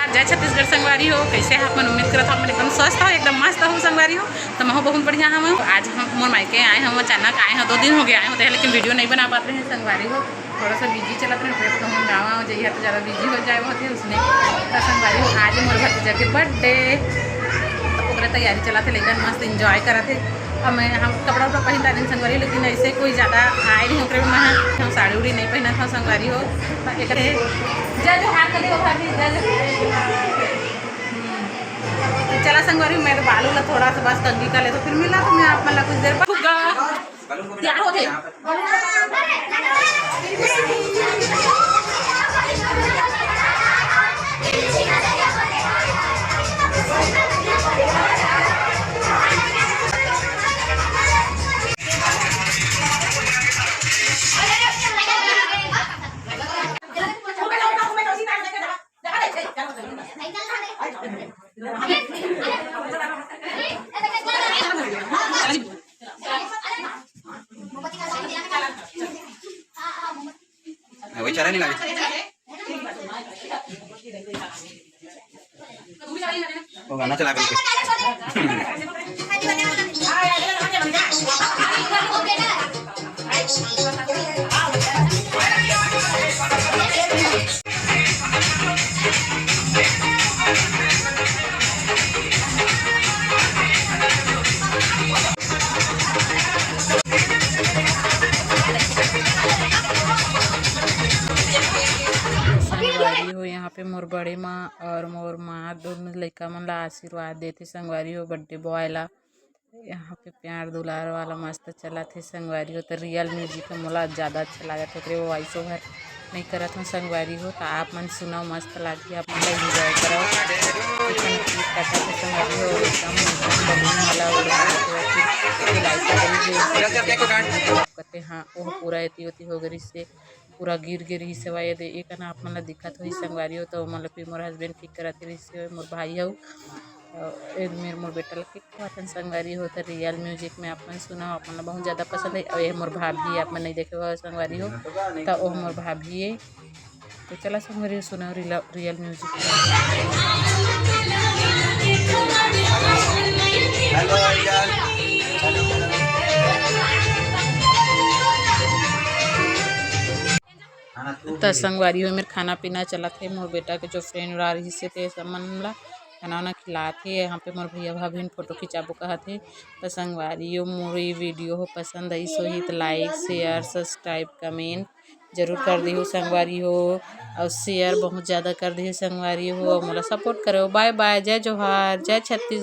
जय छत्तीसगढ़ संगवारी हो, कैसे आप मन उम्मीद करत हम एकदम स्वस्थ हो, एकदम मस्त हो संगवारी हो। तो मैं बहुत बढ़िया हम आज हम मोर मायके आए हम, अचानक आए हैं, 2 दिन हो गए आए होते हैं, लेकिन वीडियो नहीं बना पाते हैं संगवारी हो। थोड़ा सा बिजी चलते हैं, तो हम गाँव आओ जाइए तो ज़्यादा बिजी हो जाए होते हैं उसमें। तो संगवारी हो आज मोर भतीजा के बर्थडे, तो पूरा तैयारी चला थे, लेकिन मस्त इंजॉय करा थे। अब मैं हम कपड़ा उपड़ा पहनता नहीं संगवारी, लेकिन ऐसे कोई ज़्यादा आए नहीं होकर मैं हम साड़ी उड़ी नहीं पहना था संगवारी हो। एक जय जोहार कर दो भाभी, चला संगवारी मैं तो बालू ला थोड़ा सा बस कंगी कर ले तो फिर मिला तो मैं आप मतलब कुछ देर तैयार हो थे। वही चारा नहीं लगे वो गाना चला करके हो। यहाँ पे मोर बड़े माँ और मोर माँ दोनों लड़का मन ला आशीर्वाद देते संगवारी हो, बर्थडे बॉय ला। यहाँ पे प्यार दुलार वाला मस्त चला थे संगवारी हो। तो रियल म्यूजिक मोला ज़्यादा अच्छा लगा था, वो वॉइस ओवर नहीं करत हूँ संगवारी हो। तो आप मन सुनाओ, मस्त लगी, आप मन इंजॉय करो। संगवारी हो एकदम कहते हाँ वो पूरा एती होती हो गई से पूरा गिर गिरी से वाये दे एक ना आप मन दिक्कत हो संगवारी हो। तो मतलब फिर मोर हस्बैंड ठीक कराते रही से मोर भाई हो मेरे मोर बेटा लगे खातन संगवारी हो। तो रियल म्यूजिक में आप मन सुना, आप मन बहुत ज़्यादा पसंद है। और ये मोर भाभी आप मन नहीं देखे हुआ संगवारी हो, तो वो मोर भाभी है। तो चला संगवारी सुना रियल म्यूजिक। तो संगवारी हो मेरे खाना पीना चला थे, मोर बेटा के जो फ्रेंड आ रही से थे सब मन ला खाना वाना खिलाते। यहाँ पे मोर भैया भाभी फोटो खिंचाबो कहा थे। तो संगवारी हो मोर ये वीडियो हो पसंद आई सो ही तो लाइक शेयर सब्सक्राइब कमेंट जरूर कर दी हो संगवारी हो, और शेयर बहुत ज़्यादा कर दी है संगवारी हो, मोला सपोर्ट करो। बाय बाय, जय जोहार, जय छत्तीसगढ़।